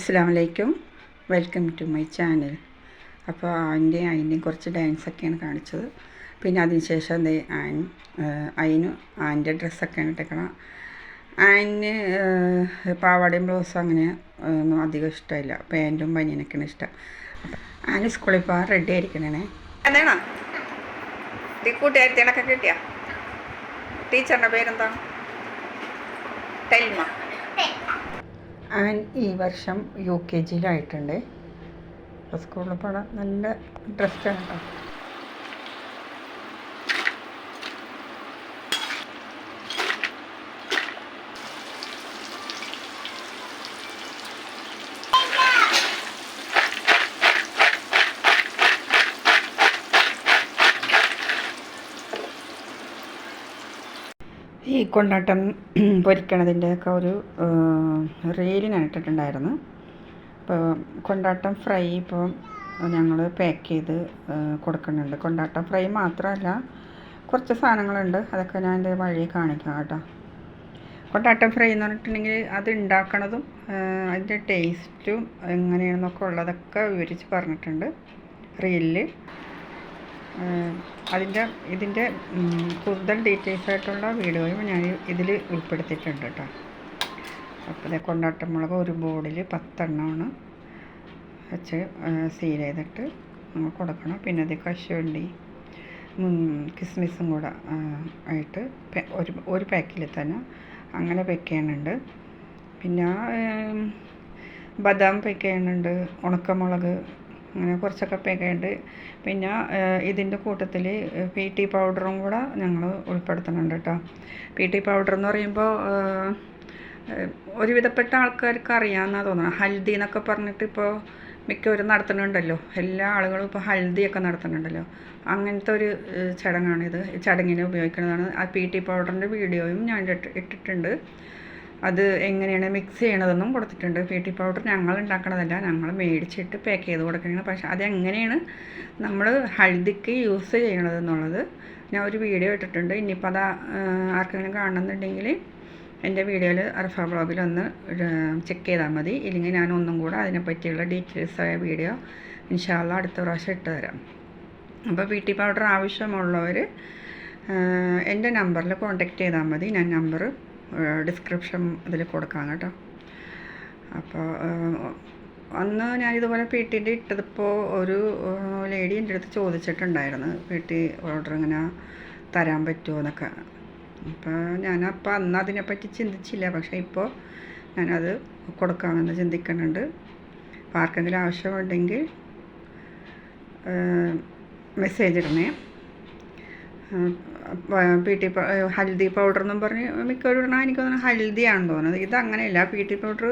അസ്സലാമു അലൈക്കും. Welcome to my channel. അപ്പോൾ അതിൻ്റെയും കുറച്ച് ഡാൻസൊക്കെയാണ് കാണിച്ചത്. പിന്നെ അതിനുശേഷം അതിന് ആൻ്റെ ഡ്രസ്സൊക്കെയാണ് ഇട്ടേക്കണം. ആന് പാവാടയും ബ്ലൗസും അങ്ങനെ ഒന്നും അധികം ഇഷ്ടമില്ല. പാൻറ്റും ബനിയനൊക്കെയാണ് ഇഷ്ടം. ആന് സ്കൂളിൽ പോകാൻ റെഡി ആയിരിക്കണേ. എന്താണോ കൂട്ടുകാരത്തികളൊക്കെ കിട്ടിയ ടീച്ചറിൻ്റെ പേരെന്താ? ടെൽമ. ആൻ ഈ വർഷം UKG-യിലായിട്ടുണ്ട്. അപ്പോൾ സ്കൂളിൽ പോകാൻ നല്ല ഇൻട്രസ്റ്റാണ് കേട്ടോ. ഈ കൊണ്ടാട്ടം പൊരിക്കണതിൻ്റെയൊക്കെ ഒരു റീല് ഞാൻ ഇട്ടിട്ടുണ്ടായിരുന്നു. അപ്പോൾ കൊണ്ടാട്ടം ഫ്രൈ ഇപ്പോൾ ഞങ്ങൾ പാക്ക് ചെയ്ത് കൊടുക്കുന്നുണ്ട്. കൊണ്ടാട്ടം ഫ്രൈ മാത്രമല്ല, കുറച്ച് സാധനങ്ങളുണ്ട്, അതൊക്കെ ഞാൻ എൻ്റെ വഴി കാണിക്കാം കേട്ടോ. കൊണ്ടാട്ടം ഫ്രൈ എന്ന് പറഞ്ഞിട്ടുണ്ടെങ്കിൽ അത് ഉണ്ടാക്കണതും അതിൻ്റെ ടേസ്റ്റും എങ്ങനെയാണെന്നൊക്കെ ഉള്ളതൊക്കെ വിവരിച്ച് പറഞ്ഞിട്ടുണ്ട് റീലിൽ. ഇതിൻ്റെ കൂടുതൽ ഡീറ്റെയിൽസ് ആയിട്ടുള്ള വീഡിയോയും ഞാൻ ഇതിൽ ഉൾപ്പെടുത്തിയിട്ടുണ്ട് കേട്ടോ. അപ്പോൾ കൊണ്ടാട്ടം മുളക് ഒരു ബോർഡിൽ 10 എണ്ണമാണ് വെച്ച് സീൽ ചെയ്തിട്ട് നമ്മൾ കൊടുക്കണം. പിന്നെ അത് കശുവണ്ടി കിസ്മിസും കൂടെ ആയിട്ട് ഒരു പാക്കിൽ തന്നെ അങ്ങനെ പാക്ക് ചെയ്യാനുണ്ട്. പിന്നെ ബദാം പാക്ക് ചെയ്യാനുണ്ട്, ഉണക്കമുളക് അങ്ങനെ കുറച്ചൊക്കെ പാക്ക് ചെയ്യുന്നുണ്ട്. പിന്നെ ഇതിൻ്റെ കൂട്ടത്തിൽ PT പൗഡറും കൂടെ ഞങ്ങൾ ഉൾപ്പെടുത്തുന്നുണ്ട് കേട്ടോ. PT പൗഡർ എന്ന് പറയുമ്പോൾ ഒരുവിധപ്പെട്ട ആൾക്കാർക്ക് അറിയാമെന്നാണ് തോന്നുന്നത്. ഹൽദി എന്നൊക്കെ പറഞ്ഞിട്ട് ഇപ്പോൾ മിക്കവരും നടത്തുന്നുണ്ടല്ലോ, എല്ലാ ആളുകളും ഇപ്പോൾ ഹൽദിയൊക്കെ നടത്തുന്നുണ്ടല്ലോ. അങ്ങനത്തെ ഒരു ചടങ്ങാണിത്. ചടങ്ങിന് ഉപയോഗിക്കുന്നതാണ്. ആ PT പൗഡറിൻ്റെ വീഡിയോയും ഞാൻ ഇട്ടിട്ടുണ്ട്. അത് എങ്ങനെയാണ് മിക്സ് ചെയ്യണതെന്നും കൊടുത്തിട്ടുണ്ട്. PT പൗഡർ ഞങ്ങൾ ഉണ്ടാക്കണതല്ല, ഞങ്ങൾ മേടിച്ചിട്ട് പാക്ക് ചെയ്ത് കൊടുക്കുന്നത്. പക്ഷേ അതെങ്ങനെയാണ് നമ്മൾ ഹൽദിക്ക് യൂസ് ചെയ്യണതെന്നുള്ളത് ഞാൻ ഒരു വീഡിയോ ഇട്ടിട്ടുണ്ട്. ഇനിയിപ്പോൾ അത് ആർക്കെങ്കിലും കാണണമെന്നുണ്ടെങ്കിൽ എൻ്റെ വീഡിയോയിൽ അർഫ ബ്ലോഗിൽ ഒന്ന് ചെക്ക് ചെയ്താൽ മതി. ഇല്ലെങ്കിൽ ഞാൻ ഒന്നും കൂടെ അതിനെപ്പറ്റിയുള്ള ഡീറ്റെയിൽസായ വീഡിയോ ഇൻഷാ അല്ലാഹ് അടുത്ത പ്രാവശ്യം ഇട്ട് തരാം. അപ്പോൾ PT പൗഡർ ആവശ്യമുള്ളവർ എൻ്റെ നമ്പറിൽ കോൺടാക്റ്റ് ചെയ്താൽ മതി. ഞാൻ നമ്പർ ഡിസ്ക്രിപ്ഷൻ ഇതിൽ കൊടുക്കാം കേട്ടോ. അപ്പോൾ അന്ന് ഞാനിതുപോലെ PT ഇട്ടതിപ്പോൾ ഒരു ലേഡി എൻ്റെ അടുത്ത് ചോദിച്ചിട്ടുണ്ടായിരുന്നു, PT പൗഡർ ഇങ്ങനെ തരാൻ പറ്റുമോ എന്നൊക്കെ. അപ്പോൾ ഞാനപ്പോൾ അന്ന് അതിനെപ്പറ്റി ചിന്തിച്ചില്ല. പക്ഷേ ഇപ്പോൾ ഞാനത് കൊടുക്കാമെന്ന് ചിന്തിക്കുന്നുണ്ട്. അപ്പോൾ ആർക്കെങ്കിലും ആവശ്യമുണ്ടെങ്കിൽ മെസ്സേജ് ഇടണേ. PT ഹൽദി പൗഡർ എന്നും പറഞ്ഞ് മിക്കവരും ഇടണം. എനിക്ക് തോന്നുന്നത് ഹൽദിയാണെന്ന് തോന്നുന്നത്. ഇതങ്ങനെയല്ല. PT പൗഡർ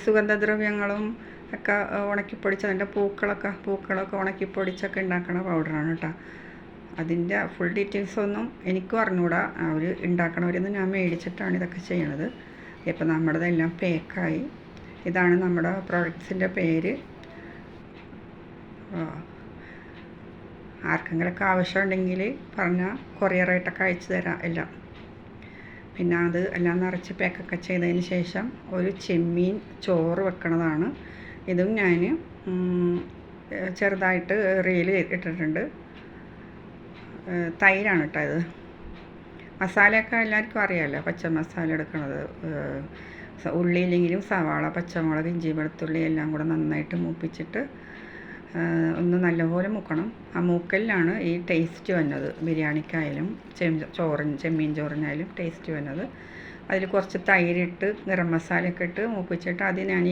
സുഗന്ധദ്രവ്യങ്ങളും ഒക്കെ ഉണക്കിപ്പൊടിച്ച് അതിൻ്റെ പൂക്കളൊക്കെ ഉണക്കിപ്പൊടിച്ചൊക്കെ ഉണ്ടാക്കുന്ന പൗഡറാണ് കേട്ടോ. അതിൻ്റെ ഫുൾ ഡീറ്റെയിൽസൊന്നും എനിക്കും അറിഞ്ഞുകൂടാ. അവർ ഉണ്ടാക്കണവരെന്ന് ഞാൻ മേടിച്ചിട്ടാണ് ഇതൊക്കെ ചെയ്യണത്. ഇപ്പം നമ്മുടെതെല്ലാം പേക്കായി. ഇതാണ് നമ്മുടെ പ്രോഡക്ട്സിൻ്റെ പേര്. ആർക്കെങ്കിലൊക്കെ ആവശ്യമുണ്ടെങ്കിൽ പറഞ്ഞാൽ കൊറിയറായിട്ടൊക്കെ അയച്ചു തരാം എല്ലാം. പിന്നെ അത് എല്ലാം നിറച്ച് പാക്കൊക്കെ ചെയ്തതിന് ശേഷം ഒരു ചെമ്മീൻ ചോറ് വെക്കണതാണ്. ഇതും ഞാൻ ചെറുതായിട്ട് റീൽ ഇട്ടിട്ടുണ്ട്. തൈരാണ് കേട്ടോ ഇത്. മസാലയൊക്കെ എല്ലാവർക്കും അറിയാമല്ലോ, പച്ച മസാല എടുക്കണത്. ഉള്ളിയില്ലെങ്കിലും സവാള, പച്ചമുളക്, ഇഞ്ചി, വെളുത്തുള്ളി എല്ലാം കൂടെ നന്നായിട്ട് മൂപ്പിച്ചിട്ട് ഒന്ന് നല്ലപോലെ മുക്കണം. ആ മൂക്കലിലാണ് ഈ ടേസ്റ്റ് വന്നത്. ബിരിയാണിക്കായാലും ചെമ്മീൻ ചോറിനായാലും ടേസ്റ്റ് വന്നത്. അതിൽ കുറച്ച് തൈരിട്ട് ഗരം മസാലയൊക്കെ ഇട്ട് മൂപ്പിച്ചിട്ട് അത് ഞാൻ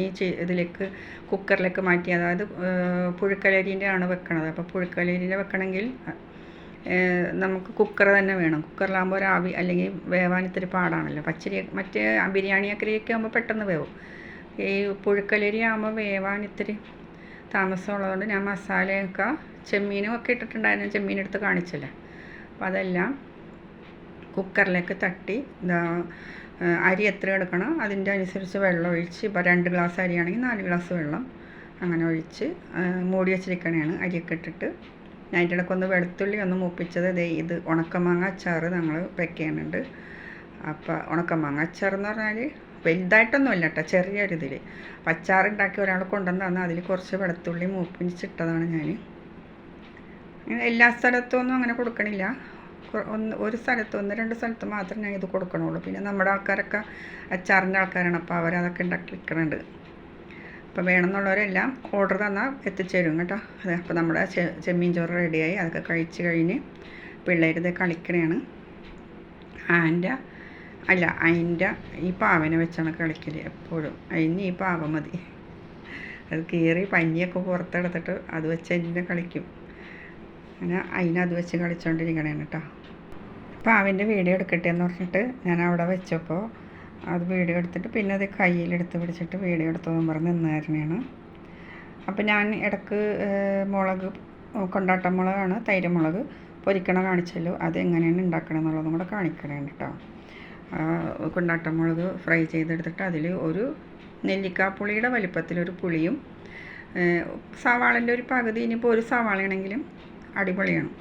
ഇതിലേക്ക് കുക്കറിലേക്ക് മാറ്റി. അതായത് പുഴുക്കലരിൻ്റെ ആണ് വെക്കണത്. അപ്പോൾ പുഴുക്കലരിൻ്റെ വെക്കണമെങ്കിൽ നമുക്ക് കുക്കർ തന്നെ വേണം. കുക്കറിലാകുമ്പോൾ ഒരു ആവി അല്ലെങ്കിൽ വേവാൻ ഇത്തിരി പാടാണല്ലോ. മറ്റേ ബിരിയാണി അക്കരിയൊക്കെ ആകുമ്പോൾ പെട്ടെന്ന് വേവും. ഈ പുഴുക്കലരി ആകുമ്പോൾ വേവാൻ ഇത്തിരി താമസമുള്ളതുകൊണ്ട് ഞാൻ മസാലയൊക്കെ ചെമ്മീനും ഒക്കെ ഇട്ടിട്ടുണ്ടായിരുന്നു. ചെമ്മീൻ എടുത്ത് കാണിച്ചില്ലേ. അപ്പോൾ അതെല്ലാം കുക്കറിലേക്ക് തട്ടി അരി എത്ര എടുക്കണം അതിൻ്റെ അനുസരിച്ച് വെള്ളം ഒഴിച്ച്, ഇപ്പോൾ 2 ഗ്ലാസ് അരിയാണെങ്കിൽ 4 ഗ്ലാസ് വെള്ളം അങ്ങനെ ഒഴിച്ച് മൂടി വെച്ചിരിക്കണതാണ്. അരിയൊക്കെ ഇട്ടിട്ട് ഞാൻ അതിൻ്റെ ഇടയ്ക്കൊന്ന് വെളുത്തുള്ളി ഒന്ന് മൂപ്പിച്ചത്. ഇത് ഉണക്കമാങ്ങ അച്ചാർ ഞങ്ങൾ പാക്ക് ചെയ്യുന്നുണ്ട്. അപ്പോൾ ഉണക്കമാങ്ങ അച്ചാർ എന്ന് പറഞ്ഞാൽ വലുതായിട്ടൊന്നുമില്ല കേട്ടോ, ചെറിയൊരിതിൽ. അച്ചാറുണ്ടാക്കി ഒരാൾ കൊണ്ടുവന്ന് തന്നാൽ അതിൽ കുറച്ച് വെളുത്തുള്ളി മൂപ്പിച്ചിട്ടതാണ് ഞാൻ. അങ്ങനെ എല്ലാ സ്ഥലത്തൊന്നും അങ്ങനെ കൊടുക്കണില്ല. ഒരു സ്ഥലത്ത് 1-2 സ്ഥലത്ത് മാത്രമേ ഞാൻ ഇത് കൊടുക്കണുള്ളൂ. പിന്നെ നമ്മുടെ ആൾക്കാരൊക്കെ അച്ചാറിൻ്റെ ആൾക്കാരാണ്, അപ്പോൾ അവരതൊക്കെ ഉണ്ടാക്കി വെക്കുന്നുണ്ട്. അപ്പോൾ വേണമെന്നുള്ളവരെല്ലാം ഓർഡർ തന്നാൽ എത്തിച്ചു തരും കേട്ടോ. അതെ, അപ്പോൾ നമ്മുടെ ചെമ്മീൻ ചോറ് റെഡിയായി. അതൊക്കെ കഴിച്ച് കഴിഞ്ഞ് പിള്ളേരിത് കളിക്കണതാണ്. അതിൻ്റെ ഈ പാവനെ വെച്ചാണ് കളിക്കൽ എപ്പോഴും. അതിന് ഈ പാവ മതി. അത് കീറി പഞ്ഞിയൊക്കെ പുറത്തെടുത്തിട്ട് അത് വെച്ച് അതിനെ കളിക്കും. അങ്ങനെ അതിനത് വെച്ച് കളിച്ചുകൊണ്ടിരിക്കണേണ് കേട്ടോ. പാവിൻ്റെ വീഡിയോ എടുക്കട്ടെ എന്ന് പറഞ്ഞിട്ട് ഞാൻ അവിടെ വെച്ചപ്പോൾ അത് വീഡിയോ എടുത്തിട്ട് പിന്നെ അത് കയ്യിലെടുത്ത് പിടിച്ചിട്ട് വീഡിയോ എടുത്തതെന്ന് പറഞ്ഞ് നിന്നായിരുന്നാണ്. അപ്പോൾ ഞാൻ ഇടയ്ക്ക് മുളക്, കൊണ്ടാട്ടം മുളകാണ്, തൈരമുളക് പൊരിക്കണ കാണിച്ചല്ലോ, അത് എങ്ങനെയാണ് ഉണ്ടാക്കണം എന്നുള്ളതും കൂടെ കാണിക്കണേണ് കേട്ടോ. കൊണ്ടാട്ടം മുളക് ഫ്രൈ ചെയ്തെടുത്തിട്ട് അതിൽ ഒരു നെല്ലിക്കാപ്പുളിയുടെ വലിപ്പത്തിലൊരു പുളിയും, സവാളൻ്റെ ഒരു പകുതി, ഇനിയിപ്പോൾ ഒരു സവാളയാണെങ്കിലും അടിപൊളിയാണ്.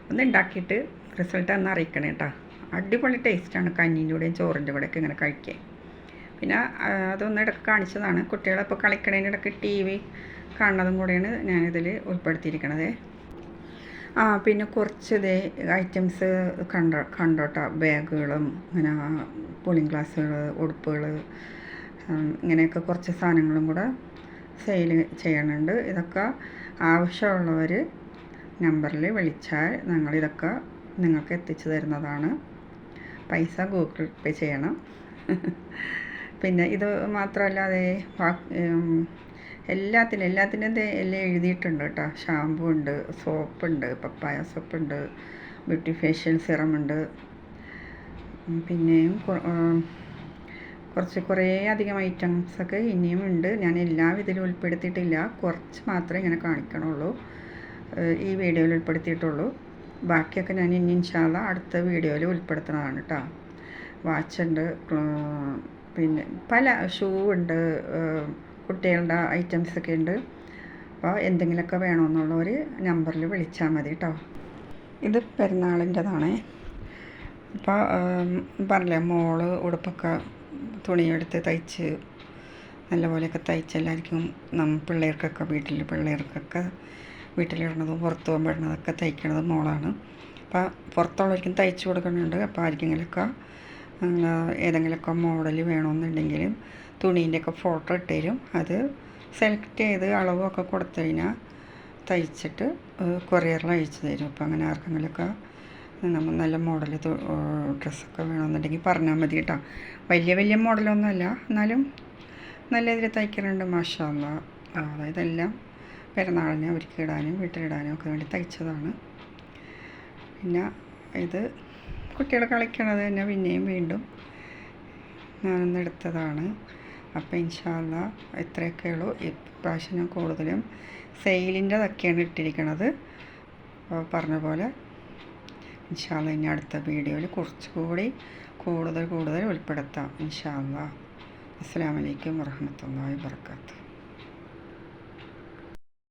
ഒന്ന് ഉണ്ടാക്കിയിട്ട് റിസൾട്ട് ഒന്ന് അറിയിക്കണേ കേട്ടോ. അടിപൊളി ടേസ്റ്റാണ് കഞ്ഞീൻ്റെ കൂടെയും ചോറിൻ്റെ കൂടെയൊക്കെ ഇങ്ങനെ കഴിക്കാൻ. പിന്നെ അതൊന്ന് ഇടയ്ക്ക് കാണിച്ചതാണ്. കുട്ടികളിപ്പോൾ കളിക്കണതിൻ്റെ ഇടയ്ക്ക് TV കാണുന്നതും കൂടെയാണ് ഞാനിതിൽ ഉൾപ്പെടുത്തിയിരിക്കണത്. പിന്നെ കുറച്ച് ഐറ്റംസ് കണ്ടോട്ടോ. ബാഗുകളും ഇങ്ങനെ കൂളിംഗ് ഗ്ലാസ്സുകൾ, ഉടുപ്പുകൾ, ഇങ്ങനെയൊക്കെ കുറച്ച് സാധനങ്ങളും കൂടെ സെയിൽ ചെയ്യണുണ്ട്. ഇതൊക്കെ ആവശ്യമുള്ളവർ നമ്പറിൽ വിളിച്ചാൽ ഞങ്ങളിതൊക്കെ നിങ്ങൾക്ക് എത്തിച്ചു തരുന്നതാണ്. പൈസ ഗൂഗിൾ പേ ചെയ്യണം. പിന്നെ ഇത് മാത്രമല്ലാതെ എല്ലാത്തിനും എല്ലാം എഴുതിയിട്ടുണ്ട് കേട്ടോ. ഷാമ്പു ഉണ്ട്, സോപ്പുണ്ട്, പപ്പായ സോപ്പുണ്ട്, ബ്യൂട്ടി ഫേഷ്യൽ സിറമുണ്ട്. പിന്നെയും കുറേ അധികം ഐറ്റംസൊക്കെ ഇനിയും ഉണ്ട്. ഞാൻ എല്ലാം ഇതിൽ ഉൾപ്പെടുത്തിയിട്ടില്ല, കുറച്ച് മാത്രമേ ഇങ്ങനെ കാണിക്കണുള്ളൂ, ഈ വീഡിയോയിൽ ഉൾപ്പെടുത്തിയിട്ടുള്ളൂ. ബാക്കിയൊക്കെ ഞാൻ ഇനി ഇൻഷാ അല്ലാ അടുത്ത വീഡിയോയിൽ ഉൾപ്പെടുത്തുന്നതാണ് കേട്ടോ. വാച്ചുണ്ട്, പിന്നെ പല ഷൂ ഉണ്ട്, കുട്ടികളുടെ ഐറ്റംസൊക്കെ ഉണ്ട്. അപ്പോൾ എന്തെങ്കിലുമൊക്കെ വേണമെന്നുള്ളവർ നമ്പറിൽ വിളിച്ചാൽ മതി കേട്ടോ. ഇത് പെരുന്നാളിൻ്റെതാണ്. അപ്പോൾ പറഞ്ഞില്ലേ, മോള് ഉടുപ്പൊക്കെ തുണിയെടുത്ത് തയ്ച്ച് നല്ലപോലെയൊക്കെ തയ്ച്ച് എല്ലാവർക്കും പിള്ളേർക്കൊക്കെ വീട്ടിലിടുന്നതും പുറത്ത് പോകുമ്പോൾ ഇടുന്നതൊക്കെ തയ്ക്കണത് മോളാണ്. അപ്പോൾ പുറത്തുള്ളവർക്കും തയ്ച്ച് കൊടുക്കുന്നുണ്ട്. അപ്പോൾ ആർക്കെങ്കിലുമൊക്കെ ഏതെങ്കിലുമൊക്കെ മോഡൽ വേണമെന്നുണ്ടെങ്കിലും തുണീൻ്റെയൊക്കെ ഫോട്ടോ ഇട്ട് തരും. അത് സെലക്ട് ചെയ്ത് അളവൊക്കെ കൊടുത്തു കഴിഞ്ഞാൽ തയ്ച്ചിട്ട് കൊറിയറിൽ അയച്ചു തരും. അപ്പോൾ അങ്ങനെ ആർക്കെങ്കിലുമൊക്കെ നമ്മൾ നല്ല മോഡൽ ഡ്രസ്സൊക്കെ വേണമെന്നുണ്ടെങ്കിൽ പറഞ്ഞാൽ മതി കേട്ടോ. വലിയ മോഡലൊന്നുമല്ല, എന്നാലും നല്ല ഇതിൽ തയ്ക്കുന്നുണ്ട് മാഷാ അല്ലാ. അതായത് എല്ലാം പെരുന്നാളിന് അവർക്ക് ഇടാനും വീട്ടിലിടാനും ഒക്കെ വേണ്ടി തയ്ച്ചതാണ്. പിന്നെ ഇത് കുട്ടികൾ കളിക്കണത് തന്നെ പിന്നെയും വീണ്ടും ഞാനൊന്ന് എടുത്തതാണ്. അപ്പോൾ ഇൻഷാ അല്ലാ ഇത്രയൊക്കെ ഉള്ളൂ. ഇപ്രാവശ്യം ഞാൻ കൂടുതലും സെയിലിൻ്റെതൊക്കെയാണ് ഇട്ടിരിക്കണത്. അപ്പോൾ പറഞ്ഞ പോലെ ഇൻഷാ അല്ലാ ഇനി അടുത്ത വീഡിയോയിൽ കുറച്ചുകൂടി കൂടുതൽ ഉൾപ്പെടുത്താം ഇൻഷാ അല്ലാ. അസ്സലാമു അലൈക്കും വറഹ്മത്തുള്ളാഹി വബറകാതുഹു.